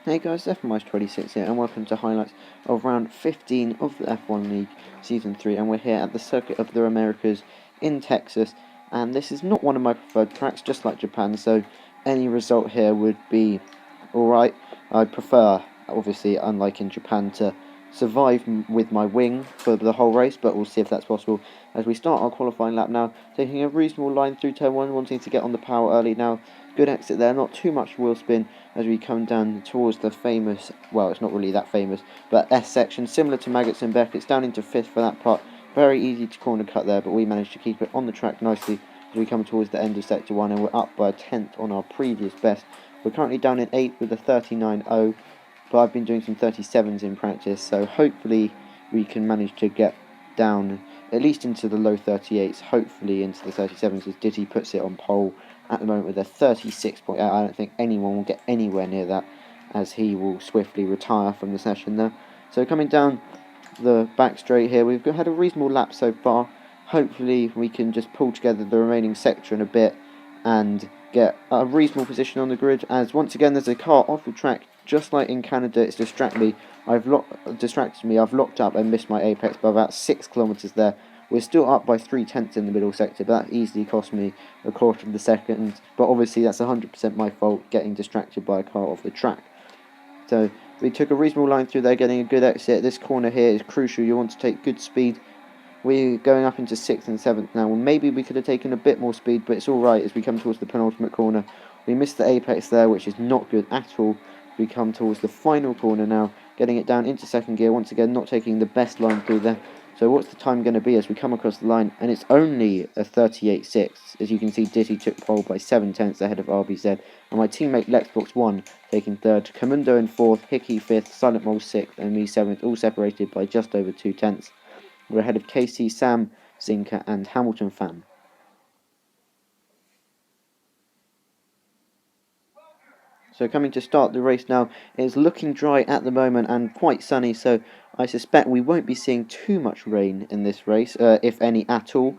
Hey guys, F26 here, and welcome to highlights of round 15 of the F1 League Season 3, and we're here at the Circuit of the Americas in Texas, and this is not one of my preferred tracks, just like Japan, so any result here would be alright. I prefer, obviously, unlike in Japan, to survive with my wing for the whole race, but we'll see if that's possible as we start our qualifying lap now, taking a reasonable line through turn 1, wanting to get on the power early now. Good exit there, not too much wheel spin as we come down towards the famous, well, it's not really that famous, but S section, similar to Maggots and Beck. It's down into 5th for that part. Very easy to corner cut there, but we managed to keep it on the track nicely as we come towards the end of Sector 1, and we're up by a 10th on our previous best. We're currently down in 8th with a 39.0, but I've been doing some 37s in practice, so hopefully we can manage to get down at least into the low 38s, hopefully into the 37s, as Diddy puts it on pole at the moment with a 36.8. I don't think anyone will get anywhere near that, as he will swiftly retire from the session there. So coming down the back straight here, we've had a reasonable lap so far. Hopefully we can just pull together the remaining sector in a bit and get a reasonable position on the grid, as once again there's a car off the track, just like in Canada. It's distracted me. I've locked up and missed my apex by about 6 kilometers there. We're still up by 3/10 in the middle sector, but that easily cost me a quarter of the second. But obviously that's 100% my fault, getting distracted by a car off the track. So we took a reasonable line through there, getting a good exit. This corner here is crucial. You want to take good speed. We're going up into 6th and 7th now. Well, maybe we could have taken a bit more speed, but it's alright as we come towards the penultimate corner. We missed the apex there, which is not good at all. We come towards the final corner now, getting it down into 2nd gear. Once again, not taking the best line through there. So what's the time going to be as we come across the line? And it's only a 38.6. As you can see, Diddy took pole by 7/10 ahead of RBZ. And my teammate Lexbox 1 taking 3rd. Comundo in 4th, Hickey 5th, Silent Mole 6th, and me 7th, all separated by just over 2/10. We're ahead of Casey, Sam, Zinka, and Hamilton Fan. So coming to start the race now, it's looking dry at the moment and quite sunny, so I suspect we won't be seeing too much rain in this race, if any at all.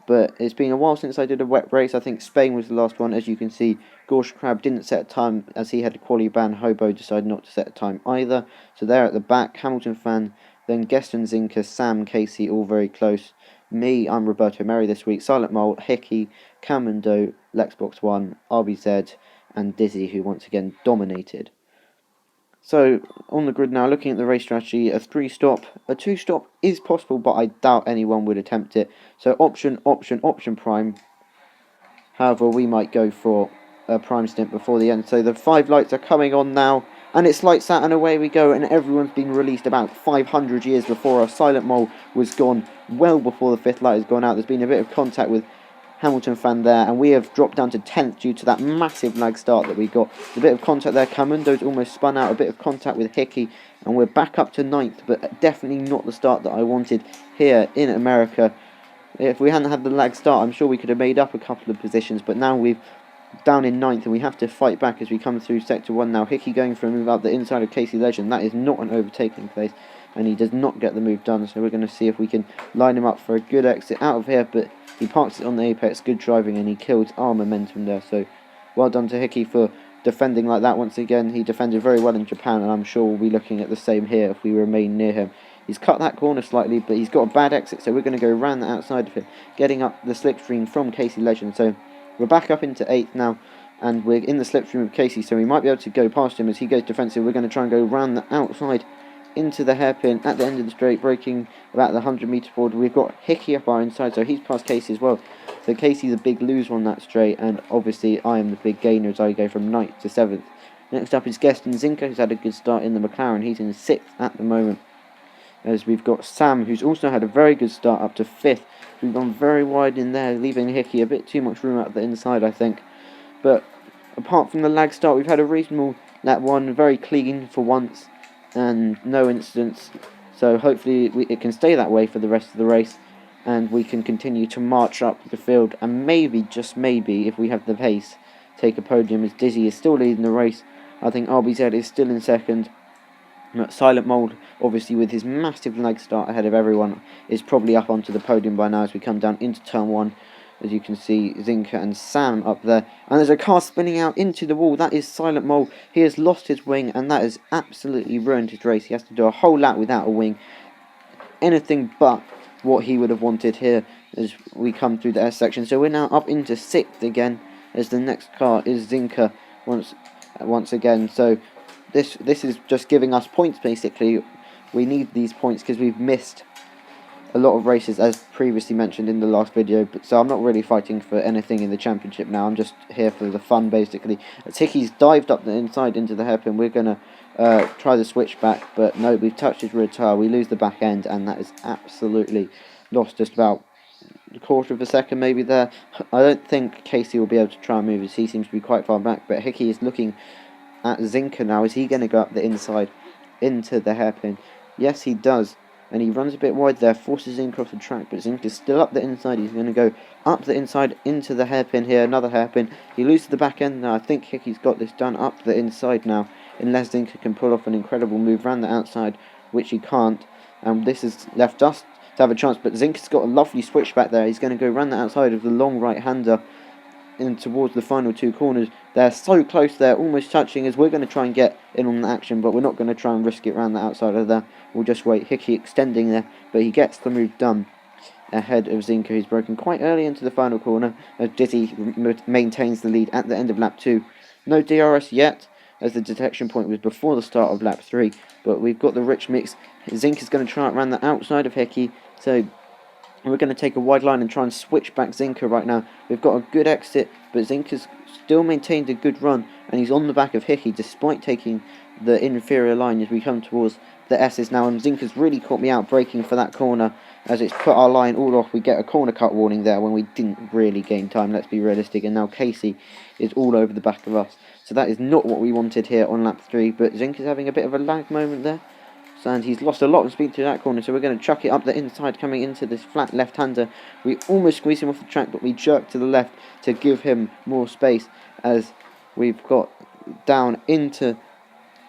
But it's been a while since I did a wet race. I think Spain was the last one. As you can see, Gorsh Crab didn't set a time as he had a quali ban. Hobo decided not to set a time either. So they're at the back, Hamilton Fan, then Geston, Zinka, Sam, Casey, all very close. Me, I'm Roberto Meri this week, Silent Mole, Hickey, Comundo, Lexbox 1, RBZ, and Dizzy, who once again dominated. So, on the grid now, looking at the race strategy, a 3-stop. A 2-stop is possible, but I doubt anyone would attempt it. So, option, prime. However, we might go for a prime stint before the end. So, the 5 lights are coming on now, and it's lights out, and away we go, and everyone's been released about 500 years before us. Silent Mole was gone well before the 5th light has gone out. There's been a bit of contact with Hamilton Fan there, and we have dropped down to 10th due to that massive lag start that we got. A bit of contact there, Camundo's almost spun out, a bit of contact with Hickey, and we're back up to 9th, but definitely not the start that I wanted here in America. If we hadn't had the lag start, I'm sure we could have made up a couple of positions, but now we've down in 9th, and we have to fight back as we come through Sector 1 now. Hickey going for a move up the inside of Casey Legend. That is not an overtaking place, and he does not get the move done, so we're going to see if we can line him up for a good exit out of here, but he parks it on the apex. Good driving, and he kills our momentum there, so well done to Hickey for defending like that once again. He defended very well in Japan, and I'm sure we'll be looking at the same here if we remain near him. He's cut that corner slightly, but he's got a bad exit, so we're going to go around the outside of it, getting up the slipstream from Casey Legend. So we're back up into 8th now, and we're in the slipstream of Casey, so we might be able to go past him as he goes defensive. We're going to try and go around the outside into the hairpin at the end of the straight, breaking about the 100-metre forward. We've got Hickey up our inside, so he's past Casey as well. So Casey's a big loser on that straight, and obviously I am the big gainer as I go from 9th to 7th. Next up is Geston Zinka, who's had a good start in the McLaren. He's in 6th at the moment. As we've got Sam, who's also had a very good start up to 5th. We've gone very wide in there, leaving Hickey a bit too much room out the inside, I think. But apart from the lag start, we've had a reasonable lap 1, very clean for once, and no incidents. So hopefully it can stay that way for the rest of the race, and we can continue to march up the field, and maybe, just maybe, if we have the pace, take a podium, as Dizzy is still leading the race. I think RBZ is still in 2nd. Silent Mole, obviously with his massive lag start ahead of everyone, is probably up onto the podium by now as we come down into turn 1. as you can see, Zinka and Sam up there. And there's a car spinning out into the wall. That is Silent Mole. He has lost his wing, and that has absolutely ruined his race. He has to do a whole lap without a wing. Anything but what he would have wanted here as we come through the S section. So we're now up into 6th again, as the next car is Zinka once again. So this is just giving us points, basically. We need these points because we've missed a lot of races, as previously mentioned in the last video. But so I'm not really fighting for anything in the championship now. I'm just here for the fun, basically. As Hickey's dived up the inside into the hairpin, we're going to try the switchback, but no, we've touched his rear tyre. We lose the back end, and that is absolutely lost just about a quarter of a second maybe there. I don't think Casey will be able to try and move, as he seems to be quite far back, but Hickey is looking at Zinka now. Is he going to go up the inside into the hairpin? Yes, he does. And he runs a bit wide there, forces Zinka off the track, but Zinka's still up the inside. He's going to go up the inside into the hairpin here, another hairpin. He loses the back end now. I think Hickey's got this done up the inside now, unless Zinka can pull off an incredible move around the outside, which he can't. And this has left us to have a chance, but Zinka's got a lovely switchback there. He's going to go around the outside of the long right-hander in towards the final 2 corners. They're so close there, almost touching, as we're going to try and get in on the action, but we're not going to try and risk it around the outside of there. We'll just wait. Hickey extending there, but he gets the move done ahead of Zinka, who's broken quite early into the final corner, as Dizzy maintains the lead at the end of lap 2. No DRS yet, as the detection point was before the start of lap 3, but we've got the rich mix. Zinka's going to try it around the outside of Hickey, so we're going to take a wide line and try and switch back Zinka right now. We've got a good exit, but Zinka's still maintained a good run, and he's on the back of Hickey despite taking the inferior line as we come towards the S's now. And Zinka's really caught me out braking for that corner, as it's put our line all off. We get a corner cut warning there when we didn't really gain time, let's be realistic, and now Casey is all over the back of us. So that is not what we wanted here on lap 3, but Zinka's having a bit of a lag moment there. And he's lost a lot of speed through that corner, so we're going to chuck it up the inside, coming into this flat left-hander. We almost squeeze him off the track, but we jerk to the left to give him more space, as we've got down into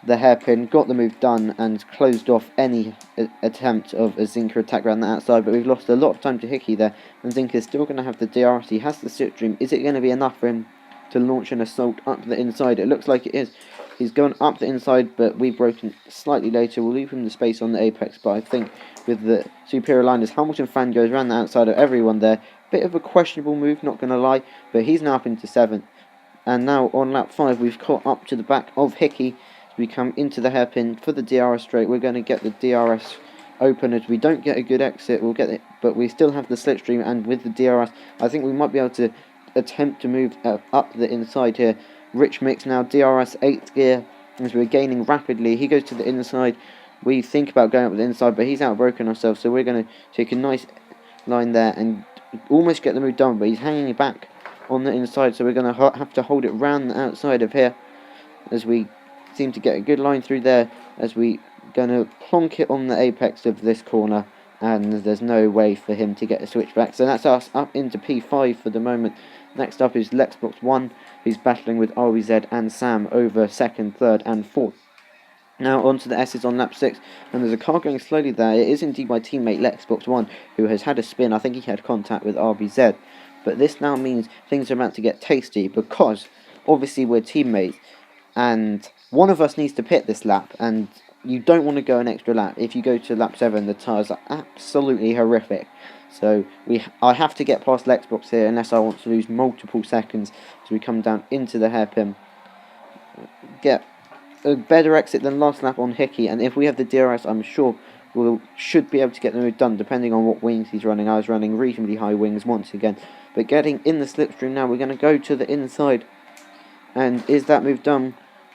the hairpin, got the move done, and closed off any attempt of a Zinka attack around the outside. But we've lost a lot of time to Hickey there, and Zinka's still going to have the DRS. He has the slipstream. Is it going to be enough for him to launch an assault up the inside? It looks like it is. He's going up the inside, but we've broken slightly later. We'll leave him the space on the apex, but I think with the superior line, as Hamilton fan goes around the outside of everyone there. Bit of a questionable move, not going to lie, but he's now up into 7th. And now on lap 5, we've caught up to the back of Hickey. As we come into the hairpin for the DRS straight, we're going to get the DRS open. As we don't get a good exit, we'll get it, but we still have the slipstream, and with the DRS, I think we might be able to attempt to move up the inside here. Rich mix now, DRS 8th gear, as we're gaining rapidly. He goes to the inside. We think about going up the inside, but he's outbroken ourselves, so we're going to take a nice line there and almost get the move done, but he's hanging back on the inside, so we're going to have to hold it round the outside of here, as we seem to get a good line through there, as we going to plonk it on the apex of this corner, and there's no way for him to get a switchback. So that's us up into P5 for the moment. Next up is Lexbox 1, who's battling with RBZ and Sam over 2nd, 3rd and 4th. Now onto the S's on lap 6, and there's a car going slowly there. It is indeed my teammate Lexbox 1, who has had a spin. I think he had contact with RBZ. But this now means things are about to get tasty, because obviously we're teammates, and one of us needs to pit this lap, and you don't want to go an extra lap. If you go to lap 7, the tyres are absolutely horrific. So I have to get past Lexbox here, unless I want to lose multiple seconds as we come down into the hairpin. Get a better exit than last lap on Hickey, and if we have the DRS, I'm sure we should be able to get the move done, depending on what wings he's running. I was running reasonably high wings once again. But getting in the slipstream now, we're going to go to the inside. And is that move done?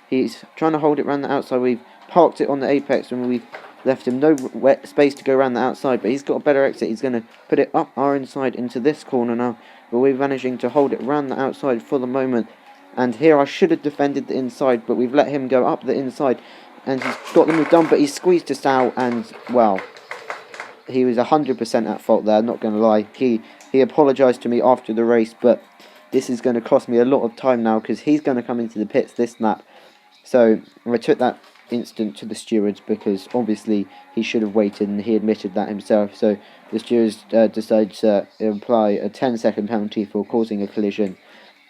He's trying to hold it around the outside. We've parked it on the apex, and we've left him no wet space to go around the outside, but he's got a better exit. He's going to put it up our inside into this corner now, but we're managing to hold it around the outside for the moment. And here I should have defended the inside, but we've let him go up the inside, and he's got the move done, but he's squeezed us out, and well, he was 100% at fault there, not going to lie. He apologised to me after the race, but this is going to cost me a lot of time now, because he's going to come into the pits this lap. So I took that instant to the stewards, because obviously he should have waited and he admitted that himself. So the stewards decided to apply a 10-second penalty for causing a collision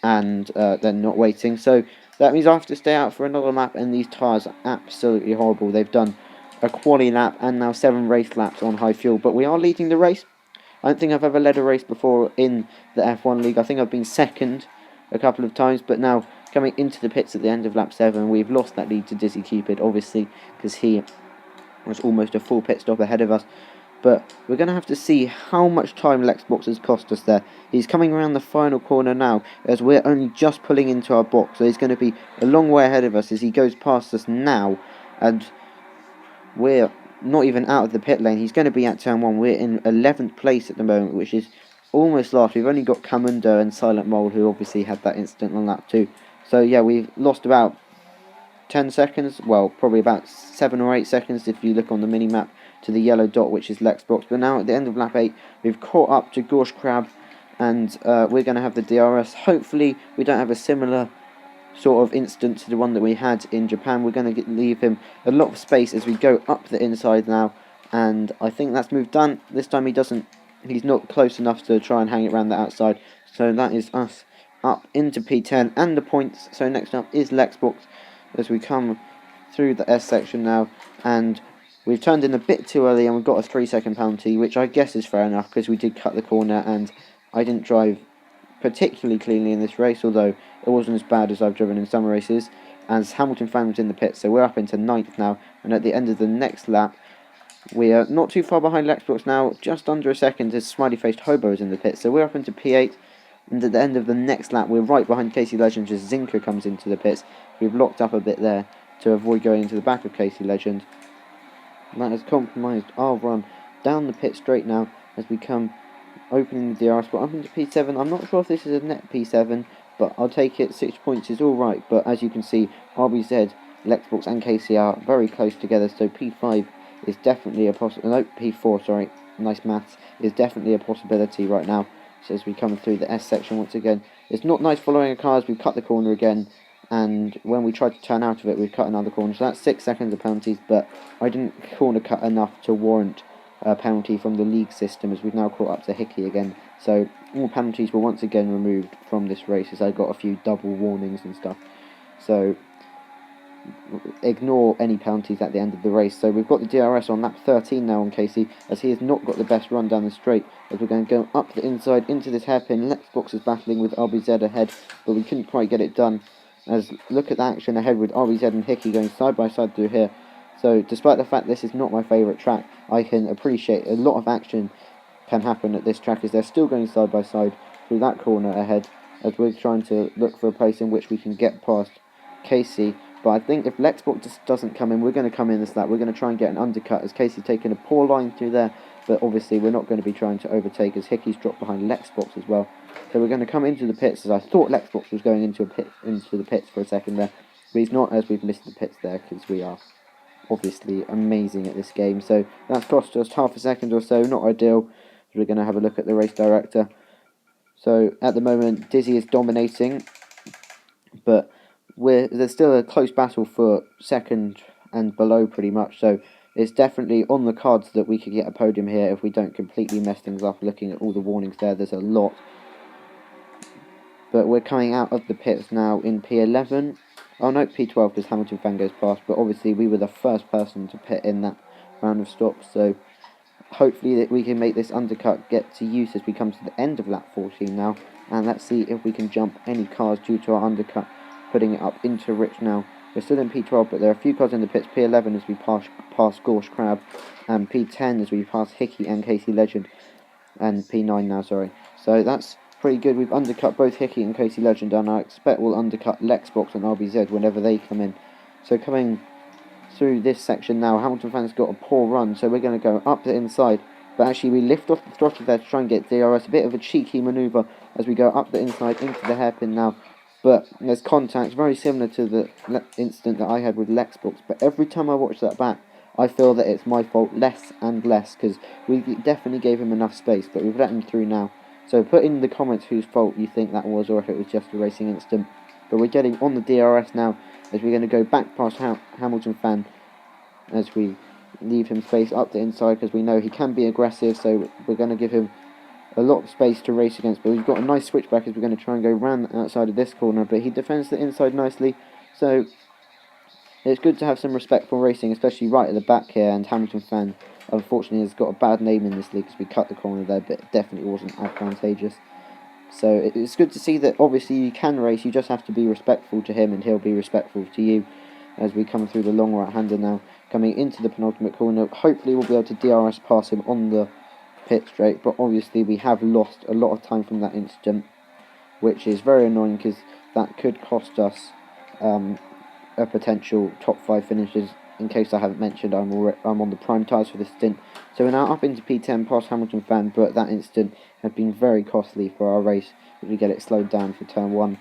and then not waiting. So that means I have to stay out for another lap, and these tyres are absolutely horrible. They've done a quali lap and now 7 race laps on high fuel, but we are leading the race. I don't think I've ever led a race before in the F1 League. I think I've been second a couple of times, but now coming into the pits at the end of lap 7, we've lost that lead to Dizzy Cupid, obviously, because he was almost a full pit stop ahead of us. But we're going to have to see how much time Lexbox has cost us there. He's coming around the final corner now, as we're only just pulling into our box, so he's going to be a long way ahead of us as he goes past us now, and we're not even out of the pit lane. He's going to be at turn 1. We're in 11th place at the moment, which is almost last. We've only got Camundo and Silent Mole, who obviously had that incident on lap 2. So yeah, we've lost about 10 seconds, well, probably about 7 or 8 seconds if you look on the mini-map to the yellow dot, which is Lexbox. But now at the end of lap 8, we've caught up to Gorsh Crab, and we're going to have the DRS. Hopefully we don't have a similar sort of incident to the one that we had in Japan. We're going to leave him a lot of space as we go up the inside now, and I think that's move done. This time he's not close enough to try and hang it around the outside, so that is us up into P10 and the points. So next up is Lexbox as we come through the S section now, and we've turned in a bit too early and we've got a 3-second penalty, which I guess is fair enough because we did cut the corner and I didn't drive particularly cleanly in this race, although it wasn't as bad as I've driven in some races, as Hamilton fan was in the pit. So we're up into 9th now, and at the end of the next lap we are not too far behind Lexbox now, just under a second, as Smiley Faced Hobo is in the pit. So we're up into P8, and at the end of the next lap we're right behind Casey Legend as Zinker comes into the pits. We've locked up a bit there to avoid going into the back of Casey Legend. That has compromised our run down the pit straight now as we come opening the DRS spot up into P7. I'm not sure if this is a net P7, but I'll take it. 6 points is alright, but as you can see, RBZ, Lexbox and KC are very close together, so P5 is definitely a P4, sorry, nice maths, is definitely a possibility right now. So as we come through the S section once again, it's not nice following a car as we've cut the corner again, and when we tried to turn out of it, we've cut another corner, so that's 6 seconds of penalties, but I didn't corner cut enough to warrant a penalty from the league system, as we've now caught up to Hickey again. So all penalties were once again removed from this race, as I got a few double warnings and stuff. So ignore any penalties at the end of the race. So we've got the DRS on lap 13 now on Casey, as he has not got the best run down the straight, as we're going to go up the inside into this hairpin. Lexbox is battling with RBZ ahead, but we couldn't quite get it done, as look at the action ahead with RBZ and Hickey going side by side through here. So despite the fact this is not my favourite track, I can appreciate a lot of action can happen at this track as they're still going side by side through that corner ahead, as we're trying to look for a place in which we can get past Casey. But I think if Lexbox just doesn't come in, we're going to come in this lap. We're going to try and get an undercut, as Casey's taken a poor line through there, but obviously we're not going to be trying to overtake as Hickey's dropped behind Lexbox as well. So we're going to come into the pits, as I thought Lexbox was going into the pits for a second there, but he's not, as we've missed the pits there because we are obviously amazing at this game. So that's cost us half a second or so, not ideal. We're going to have a look at the race director. So at the moment Dizzy is dominating, but there's still a close battle for second and below pretty much, so it's definitely on the cards that we could get a podium here if we don't completely mess things up. Looking at all the warnings there's a lot. But we're coming out of the pits now in P11. Oh no, P12 because Hamilton fan goes past, but obviously we were the first person to pit in that round of stops, so hopefully that we can make this undercut get to use as we come to the end of lap 14 now, and let's see if we can jump any cars due to our undercut, putting it up into Rich now. We're still in P12, but there are a few cars in the pits. P11 as we pass Gorsh Crab, and P10 as we pass Hickey and Casey Legend, and P9 now, sorry. So that's pretty good. We've undercut both Hickey and Casey Legend, and I expect we'll undercut Lexbox and RBZ whenever they come in. So coming through this section now, Hamilton fans got a poor run, so we're going to go up the inside, but actually we lift off the throttle there to try and get DRS. A bit of a cheeky manoeuvre as we go up the inside into the hairpin now, but there's contact very similar to the incident that I had with Lexbox, but every time I watch that back I feel that it's my fault less and less, because we definitely gave him enough space, but we've let him through now. So put in the comments whose fault you think that was, or if it was just a racing incident. but we're getting on the DRS now as we're going to go back past Hamilton fan as we leave him space up the inside because we know he can be aggressive, so we're going to give him a lot of space to race against. But we've got a nice switchback as we're going to try and go round the outside of this corner, but he defends the inside nicely, so it's good to have some respectful racing, especially right at the back here. And Hamilton fan, unfortunately, has got a bad name in this league because we cut the corner there, but it definitely wasn't advantageous. So it's good to see that obviously you can race, you just have to be respectful to him and he'll be respectful to you. As we come through the long right-hander now, coming into the penultimate corner, hopefully we'll be able to DRS pass him on the pit straight, but obviously we have lost a lot of time from that incident, which is very annoying because that could cost us a potential top 5 finishes. In case I haven't mentioned, I'm on the prime tyres for this stint, so we're now up into P10 past Hamilton fan, but that incident has been very costly for our race as we get it slowed down for turn 1.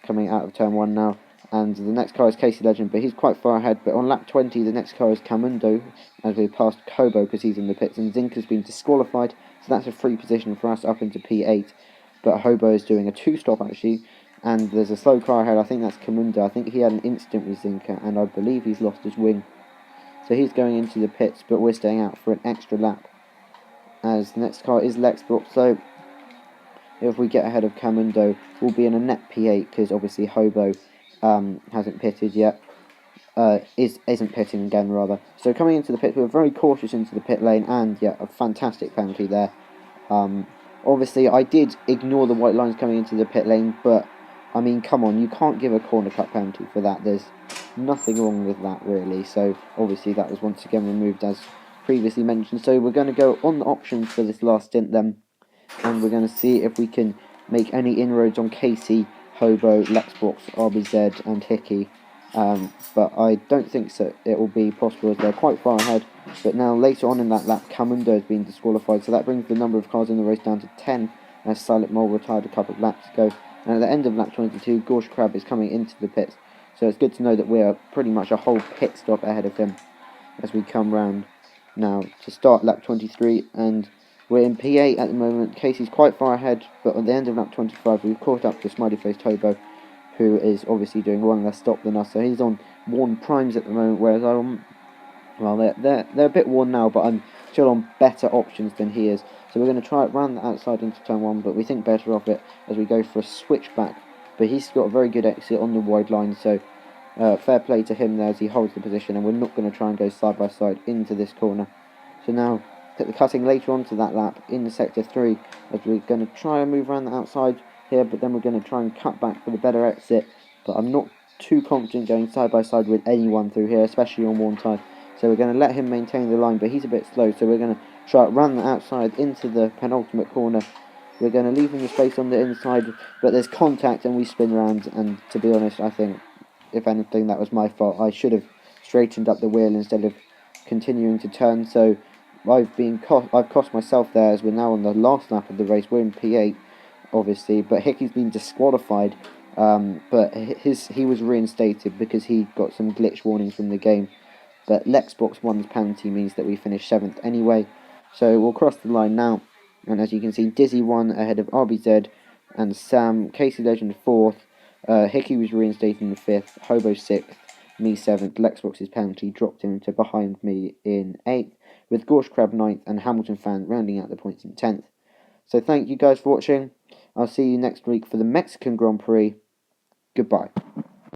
Coming out of turn 1 now, and the next car is Casey Legend, but he's quite far ahead. But on lap 20 the next car is Camundo as we passed Kobo because he's in the pits, and Zinker's been disqualified, so that's a free position for us up into P8. But Hobo is doing a 2-stop actually, and there's a slow car ahead. I think that's Camundo. I think he had an incident with Zinker, and I believe he's lost his wing, so he's going into the pits, but we're staying out for an extra lap as the next car is Lexbrook. So if we get ahead of Camundo, we'll be in a net P8 because obviously Hobo hasn't pitted yet, isn't pitting again rather. So coming into the pit, we're very cautious into the pit lane, and yeah, a fantastic penalty there. Obviously I did ignore the white lines coming into the pit lane, but I mean, come on, you can't give a corner cut penalty for that. There's nothing wrong with that really. So obviously that was once again removed as previously mentioned. So we're going to go on the options for this last stint then, and we're going to see if we can make any inroads on Casey, Hobo, Lexbox, RBZ and Hickey. But I don't think so. It will be possible as they're quite far ahead. But now later on in that lap, Camundo has been disqualified, so that brings the number of cars in the race down to 10 as Silent Mole retired a couple of laps ago. And at the end of lap 22, Gorsh Crab is coming into the pits, so it's good to know that we're pretty much a whole pit stop ahead of him as we come round now to start lap 23, and we're in P8 at the moment. Casey's quite far ahead, but at the end of lap 25 we've caught up to Smiley Faced Hobo, who is obviously doing one less stop than us, so he's on worn primes at the moment, whereas I'm, well, they're a bit worn now, but I'm still on better options than he is. So we're going to try it round the outside into turn 1, but we think better of it as we go for a switchback. But he's got a very good exit on the wide line, so fair play to him there as he holds the position, and we're not going to try and go side by side into this corner. So now the cutting later on to that lap in the sector 3 as we're going to try and move around the outside here, but then we're going to try and cut back for the better exit. But I'm not too confident going side by side with anyone through here, especially on worn tyre. So we're going to let him maintain the line, but he's a bit slow, so we're going to try to run the outside into the penultimate corner. We're going to leave him the space on the inside, but there's contact and we spin round, and to be honest, I think, if anything, that was my fault. I should have straightened up the wheel instead of continuing to turn, so I've cost myself there as we're now on the last lap of the race. We're in P8, obviously, but Hickey's been disqualified, but he was reinstated because he got some glitch warnings from the game. But Lexbox 1's penalty means that we finish 7th anyway. So we'll cross the line now. And as you can see, Dizzy 1 ahead of RBZ and Sam. Casey Legend 4th. Hickey was reinstated in 5th. Hobo 6th. Me 7th. Lexbox's penalty dropped him to behind me in 8th. With Gorsh Crab 9th and Hamilton Fan rounding out the points in 10th. So thank you guys for watching. I'll see you next week for the Mexican Grand Prix. Goodbye.